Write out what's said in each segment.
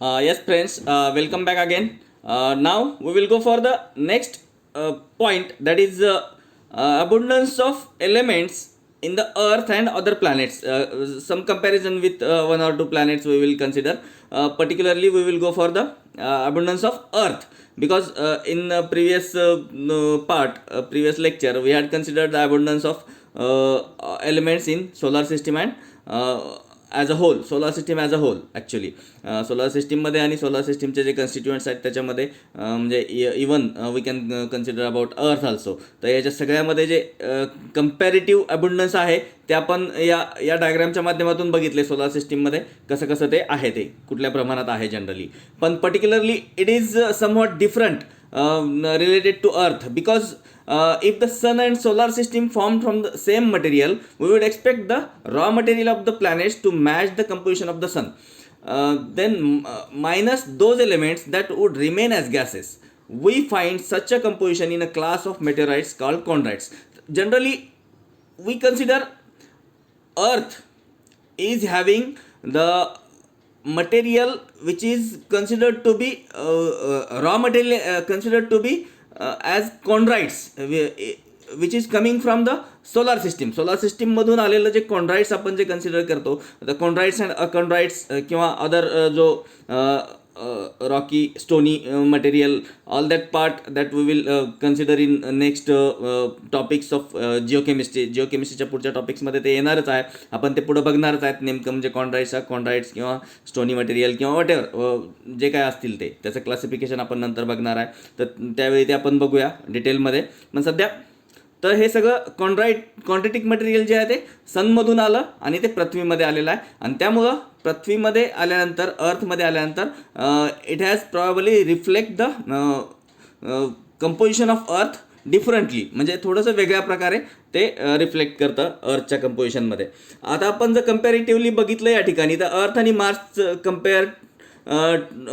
Yes, friends, welcome back again. Now we will go for the next point, that is abundance of elements in the Earth and other planets. Some comparison with one or two planets we will consider. Particularly, we will go for the abundance of Earth, because in previous previous lecture, we had considered the abundance of elements in solar system and as a whole, solar system as a whole. Actually solar सिस्टीममध्ये आणि solar सिस्टीमचे जे constituents आहेत त्याच्यामध्ये म्हणजे even we can consider about earth also. तर याच्या सगळ्यामध्ये जे कम्पॅरेटिव्ह अबंडन्स आहे ते आपण या डायग्रामच्या माध्यमातून बघितले. सोलार सिस्टीममध्ये कसं कसं ते आहे, ते कुठल्या प्रमाणात आहे जनरली. पण particularly it is somewhat different related to Earth, because if the sun and solar system formed from the same material, we would expect the raw material of the planets to match the composition of the sun. Then minus those elements that would remain as gases, we find such a composition in a class of meteorites called chondrites. Generally, we consider Earth is having the material which is considered to be raw material, considered to be as chondrites, which is coming from the solar system मधून आलेलं जे कॉन्ड्राइट्स आपण जे consider करतो, the कॉन्ड्राइट्स and अकॉन्ड्राइट्स किंवा other जो rocky stony material, all that part that we will consider in next topics of जिओकेमिस्ट्रीच्या पुढच्या टॉपिक्समध्ये ते येणारच आहे. आपण ते पुढं बघणारच आहेत नेमकं, म्हणजे कॉन्ड्राइट्स किंवा स्टोनी मटेरियल किंवा वॉटेवर जे काय असतील ते त्याचं क्लासिफिकेशन आपण नंतर बघणार आहे. तर त्यावेळी ते आपण बघूया डिटेलमध्ये. पण सध्या तर हे सगळं क्वांटिटिक मटेरियल जे आहे ते सनमधून आलं आणि ते पृथ्वीमध्ये आलेलं आहे. आणि त्यामुळं पृथ्वीमध्ये आल्यानंतर, अर्थमध्ये आल्यानंतर it has probably reflect the composition of earth differently, म्हणजे थोडंसं वेगळ्या प्रकारे ते रिफ्लेक्ट करतं अर्थच्या कंपोजिशनमध्ये. आता आपण जर कम्पॅरेटिव्हली बघितलं या ठिकाणी, तर अर्थ आणि मार्सचं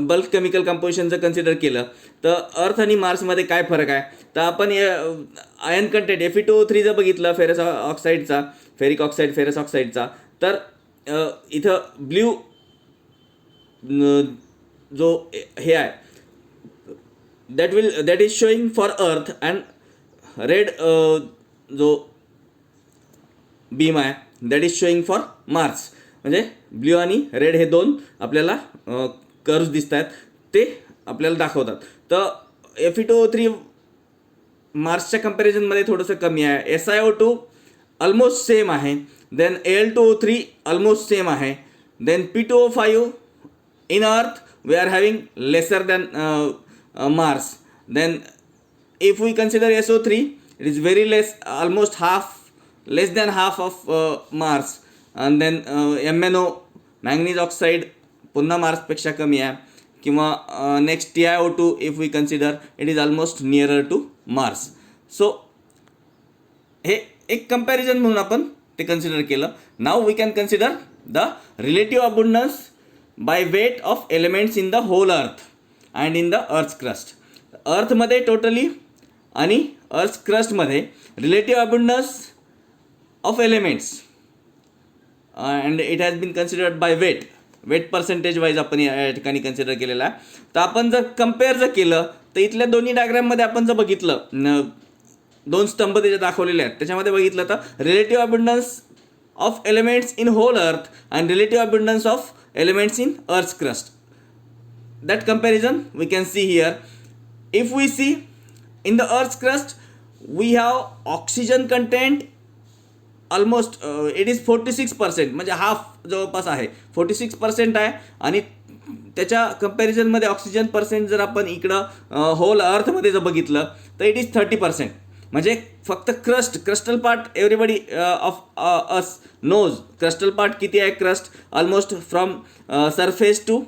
बल्क केमिकल कंपोजिशन जर कन्सिडर केलं तर अर्थ आणि मार्समध्ये काय फरक आहे. तर आपण आयन कंटेंट Fe2O3 जर बघितलं फेरस ऑक्साईडचा, फेरिक ऑक्साईड फेरस ऑक्साईडचा, तर इथं ब्ल्यू जो हे आहे that is showing for earth, and red जो बीम आहे that is showing for Mars. म्हणजे ब्ल्यू आणि रेड हे दोन आपल्याला कर्व्स दिसत आहेत, ते आपल्याला दाखवतात. तर Fe2O3 मार्सच्या कम्पॅरिझनमध्ये थोडंसं कमी आहे. SiO2 ऑलमोस्ट सेम आहे. देन Al2O3 ऑलमोस्ट सेम आहे. Then P2O5 in earth we are having lesser than Mars. Then if we consider SO3, it is very less, almost less than half of Mars. आणि then MnO manganese oxide पुन्हा मार्सपेक्षा कमी आहे. किंवा next TiO2 if we consider, it is almost nearer to Mars. So हे एक comparison म्हणून आपण ते कन्सिडर केलं. Now we can consider the relative abundance by weight of elements in the whole earth and in the earth crust. अर्थमध्ये totally आणि earth क्रस्टमध्ये relative abundance of elements, and it has been considered by weight percentage wise आपण या ठिकाणी consider केलेला आहे. तर आपण जर कम्पेअर जर केलं तर इथल्या दोन्ही डायग्राममध्ये आपण जर बघितलं, दोन स्तंभ त्याचे दाखवलेले आहेत, त्याच्यामध्ये बघितलं तर relative abundance of elements in whole earth and relative abundance of elements in earth crust. That comparison we can see here. If we see in the earth crust we have oxygen content almost it is 46%, म्हणजे half जवळपास आहे, 46% आहे. आणि त्याच्या कम्पॅरिझनमध्ये oxygen percent जर आपण इकडं hole अर्थमध्ये जर बघितलं तर इट इज 30%. म्हणजे फक्त crustal part everybody of us knows crustal part किती आहे. Crust almost from surface to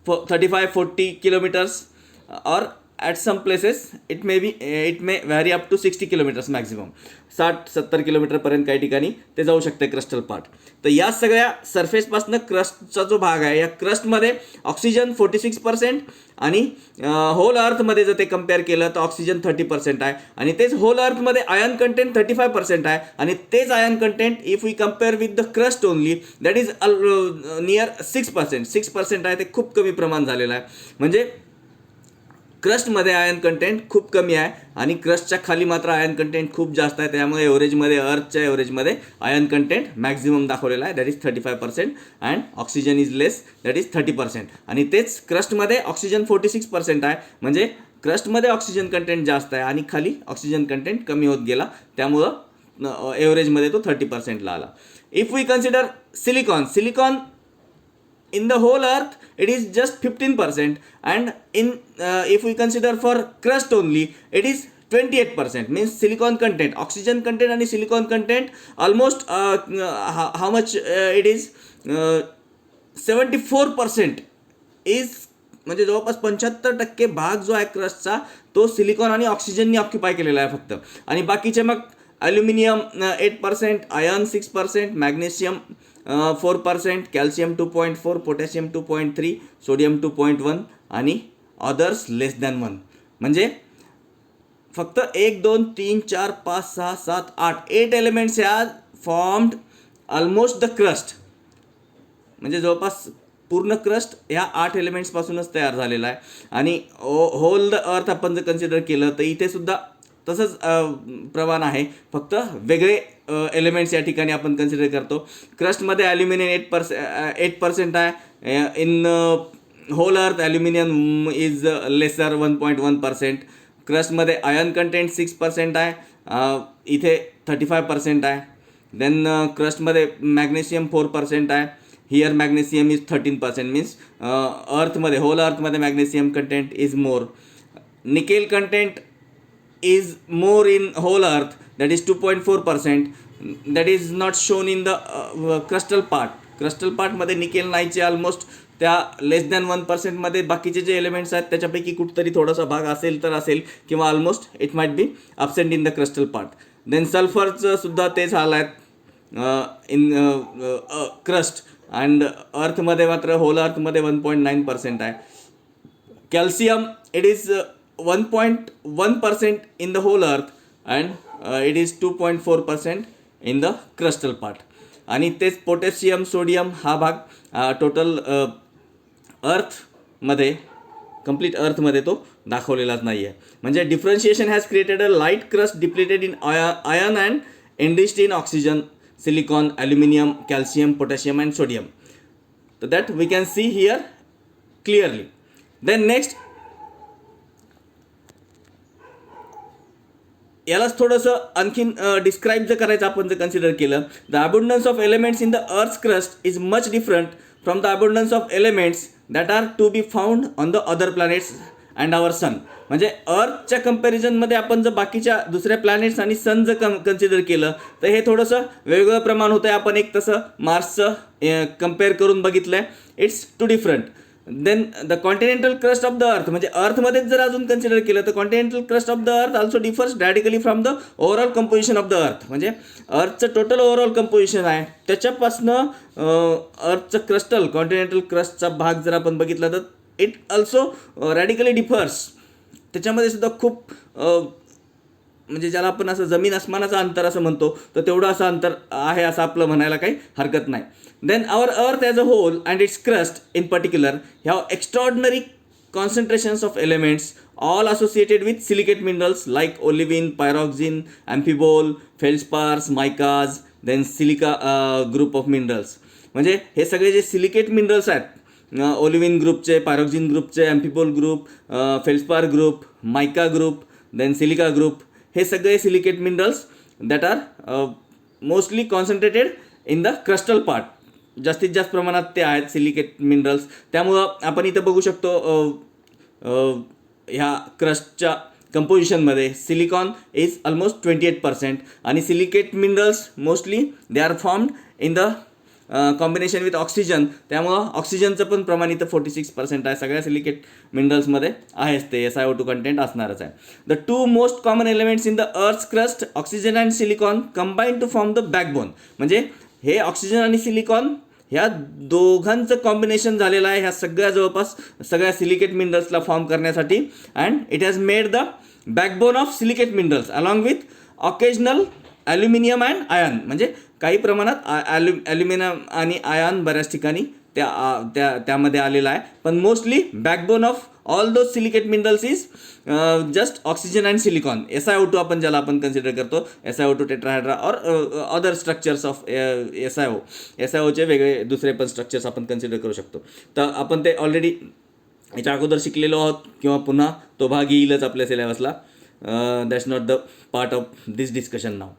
35-40 kilometers, or at some places it may vary up to 60 kilometers maximum. 60-70 किलोमीटरपर्यंत काही ठिकाणी ते जाऊ शकते क्रस्टल पार्ट. तर या सगळ्या सरफेसपासून क्रस्टचा जो भाग आहे, या क्रस्टमध्ये ऑक्सिजन 46% आणि होल अर्थमध्ये जर ते कम्पेअर केलं तर ऑक्सिजन 30% आहे आणि तेच होल अर्थमध्ये आयर्न कंटेंट 35% आहे आणि तेच iron content if we compare with the crust only that is near 6% आहे. ते खूप कमी प्रमाण झालेलं आहे. म्हणजे क्रस्टमध्ये आयर्न कंटेंट खूप कमी आहे आणि क्रस्टच्या खाली मात्र आयर्न कंटेंट खूप जास्त आहे. त्यामुळे एव्हरेजमध्ये अर्थच्या एव्हरेजमध्ये आयर्न कंटेंट मॅक्झिमम दाखवलेला आहे, that is 35% and oxygen is less, that is 30%. आणि तेच क्रस्टमध्ये ऑक्सिजन 46% आहे. म्हणजे क्रस्टमध्ये ऑक्सिजन कंटेंट जास्त आहे आणि खाली ऑक्सिजन कंटेंट कमी होत गेला, त्यामुळं एव्हरेजमध्ये तो 30%ला आला. If we consider silicon in the whole earth it is just 15% and in if we consider for crust only it is 28%. means silicon content, oxygen content and silicon content almost how much it is 74% is म्हणजे जवळपास 75% भाग जो आहे क्रस्टचा तो silicon आणि ऑक्सिजननी occupy केलेला आहे फक्त. आणि बाकीचे मग aluminium 8%, iron 6%, magnesium 4%, calcium 2.4, potassium 2.3, sodium 2.1 आणि अदर्स लेस दॅन 1. म्हणजे फक्त 1, 2, 3, 4, 5, 6, 7, 8 एलिमेंट्स ह्या फॉर्म्ड ऑलमोस्ट द क्रस्ट. म्हणजे जवळपास पूर्ण क्रस्ट ह्या 8 एलिमेंट्सपासूनच तयार झालेला आहे. आणि होल द अर्थ आपण जर कन्सिडर केलं तर इथे सुद्धा तसंच प्रमाण आहे, फक्त वेगळे एलिमेंट्स या ठिकाणी आपण कन्सिडर करतो. क्रस्टमध्ये ॲल्युमिनियम 8% आहे. In whole earth aluminium is lesser 1.1%. क्रस्टमध्ये आयर्न कंटेंट 6% आहे, इथे 35% आहे. देन क्रस्टमध्ये मॅग्नेशियम 4% आहे, हिअर मॅग्नेशियम इज 13%. मीन्स अर्थमध्ये होल अर्थमध्ये magnesium content is more. Nickel content is more in whole earth, that is 2.4%, that is not shown in the crustal part. crustal part मध्ये nickel नाहीचे almost त्या लेस than 1% मध्ये बाकीचे जे elements आहेत त्याच्यापैकी कुठतरी थोडासा भाग असेल तर असेल किंवा almost it might be absent in the crustal part. Then सल्फरचं सुद्धा तेच हाल आहेत इन क्रस्ट अँड अर्थमध्ये मात्र होल अर्थमध्ये 1.9% आहे. Calcium it is 1.1% in the whole earth and it is 2.4% in the crustal part. आणि तेच पोटॅशियम सोडियम हा भाग टोटल अर्थमध्ये कंप्लीट अर्थमध्ये तो दाखवलेलाच नाही आहे. म्हणजे differentiation has created a light crust depleted in iron and enriched in oxygen, silicon, aluminium, calcium, potassium and sodium. तर that we can see here clearly. Then next यालाच थोडंसं आणखीन डिस्क्राईब जर करायचं आपण जर कन्सिडर केलं, the abundance of elements in the earth's crust is much different from the abundance of elements that are to be found on the other planets and our sun. म्हणजे अर्थच्या कम्पॅरिझनमध्ये आपण जर बाकीच्या दुसऱ्या प्लॅनेट्स आणि सन जर कन्सिडर केलं तर हे थोडंसं वेगळं प्रमाण होतं आहे. आपण एक तसं मार्सचं कम्पेअर करून बघितलं आहे, it's too different. Then the continental crust of the earth, म्हणजे अर्थमध्येच जर अजून कन्सिडर केलं तर continental crust of the earth also differs radically from the overall composition of the earth. म्हणजे अर्थचं टोटल ओव्हरऑल कंपोजिशन आहे त्याच्यापासनं अर्थचं क्रस्टल कॉन्टिनेंटल क्रस्टचा भाग जर आपण बघितला तर इट ऑल्सो रॅडिकली डिफर्स. त्याच्यामध्ये सुद्धा खूप म्हणजे ज्याला आपण असं जमीन आसमानाचं अंतर असं म्हणतो तर तेवढं असं अंतर आहे असं आपलं म्हणायला काही हरकत नाही. Then our earth as a whole and its crust in particular have extraordinary concentrations of elements all associated with silicate minerals like olivine, pyroxene, amphibole, feldspars, micas, then silica group of minerals. म्हणजे हे सगळे जे silicate minerals आहेत, ओलिव्हिन ग्रुपचे, pyroxene ग्रुपचे, amphibole group, feldspar group, mica group, then silica group, हे सगळे silicate minerals that are mostly concentrated in the crustal part. जास्तीत जास्त प्रमाणात ते आहेत सिलिकेट मिनरल्स. त्यामुळं आपण इथं बघू शकतो ह्या क्रस्टच्या कंपोजिशनमध्ये सिलिकॉन इज ऑलमोस्ट 28% आणि silicate minerals mostly they are formed in the combination with oxygen, त्यामुळं ऑक्सिजनचं पण प्रमाण इथं 46% आहे. सगळ्या सिलिकेट मिनरल्समध्ये आहेच ते SiO2 कंटेंट असणारच आहे. The two most common elements in the earth's crust, oxygen and silicon, combine to form the backbone. म्हणजे हे ऑक्सिजन आणि सिलिकॉन ह्या दोघांचं कॉम्बिनेशन झालेलं आहे ह्या सगळ्या जवळपास सगळ्या सिलिकेट मिनरल्सला फॉर्म करण्यासाठी. And it has made the backbone of silicate minerals along with occasional aluminium and ion. म्हणजे काही प्रमाणात ॲल्युमिनियम आणि आयन बऱ्याच ठिकाणी त्यामध्ये आलेला आहे. पण mostly backbone of all those silicate minerals is just oxygen and silicon. SiO2 आपण ज्याला आपण कन्सिडर करतो, SiO2 टेट्राहायड्रा और अदर स्ट्रक्चर्स ऑफ SiOचे वेगळे दुसरे पण स्ट्रक्चर्स आपण कन्सिडर करू शकतो. तर आपण ते ऑलरेडी याच्या अगोदर शिकलेलो आहोत किंवा पुन्हा तो भाग येईलच आपल्या सिलेबसला. That's not the part of this discussion now.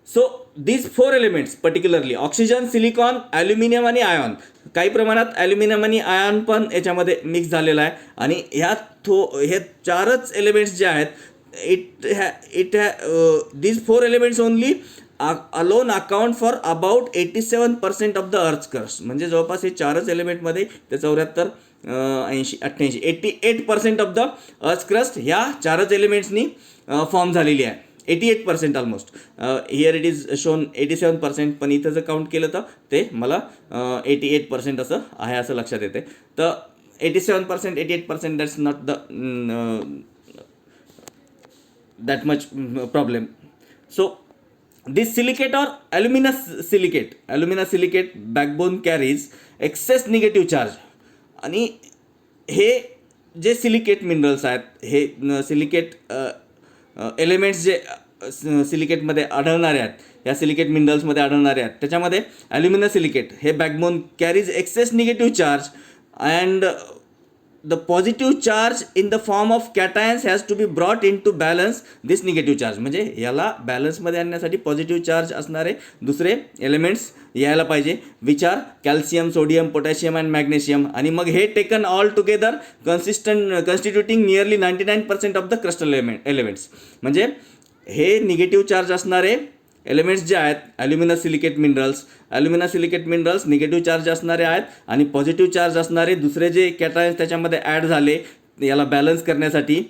So these 4 elements particularly oxygen, silicon, aluminium आणि आयॉन, काही प्रमाणात ॲल्युमिनियम आणि आयॉन पण याच्यामध्ये मिक्स झालेला आहे. आणि हे 4च एलिमेंट्स जे आहेत these 4 elements only alone account for about 87% of the earth's crust. म्हणजे जवळपास हे 4च एलिमेंटमध्ये ते 74, 88% ऑफ द अर्थ्स क्रस्ट ह्या 4च एलिमेंट्सनी फॉर्म झालेली आहे. 88% almost. Here it is shown 87%, पण इथं जर काउंट केलं तर ते मला 88% असं आहे असं लक्षात येते. तर 87%, 88% that's not the that much problem. So this silicate or aluminous silicate backbone carries excess negative charge. आणि हे जे सिलिकेट मिनरल्स आहेत, हे सिलिकेट एलिमेंट्स जे सिलिकेटमध्ये आढळणारे आहेत, या सिलिकेट मिनरल्समध्ये आढळणारे आहेत, त्याच्यामध्ये ॲल्युमिनस सिलिकेट हे backbone carries excess negative charge and the positive charge in the form of cations has to be brought into balance this negative charge. म्हणजे याला बॅलन्समध्ये आणण्यासाठी पॉझिटिव्ह चार्ज असणारे दुसरे एलिमेंट्स यायला पाहिजे, which are calcium, sodium, potassium and magnesium. आणि मग हे taken all together constituting nearly 99% of the crustal elements. म्हणजे हे निगेटिव्ह चार्ज असणारे एलिमेंट्स जे आहेत aluminous silicate minerals negative charge असणारे आहेत, आणि पॉझिटिव्ह चार्ज असणारे दुसरे जे कॅटायन्स त्याच्यामध्ये ॲड झाले याला बॅलन्स करण्यासाठी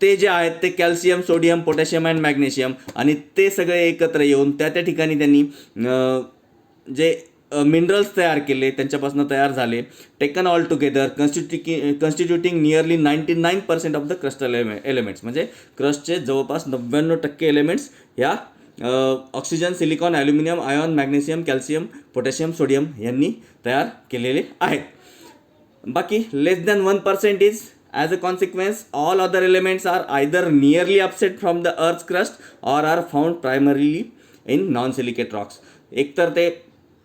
ते जे आहेत ते calcium, sodium, potassium and magnesium. आणि ते सगळे एकत्र येऊन त्या ठिकाणी त्यांनी जे मिनरल्स तयार केले, त्यांच्यापासून तयार झाले, taken all together constituting nearly 99% of the crustal elements. म्हणजे क्रस्टचे जवळपास 99% एलिमेंट्स ह्या oxygen, silicon, aluminium, iron, magnesium, calcium, potassium, sodium यांनी तयार केलेले आहेत. बाकी less than 1% is as a consequence all other elements are either nearly upset from the earth crust or are found primarily in non silicate rocks. एकतर ते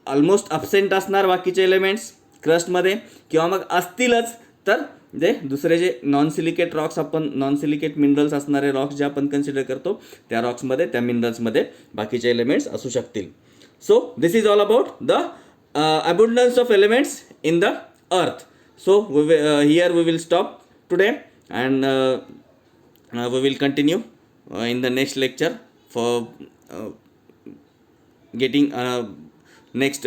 almost absent असणार बाकीचे elements क्रस्टमध्ये, किंवा मग असतीलच तर जे दुसरे जे नॉन सिलिकेट मिनरल्स असणारे रॉक्स जे आपण कन्सिडर करतो त्या रॉक्समध्ये, त्या मिनरल्समध्ये बाकीचे एलिमेंट्स असू शकतील. So this is all about the abundance of elements in the earth. So here we will stop today and we will continue in the next lecture for getting next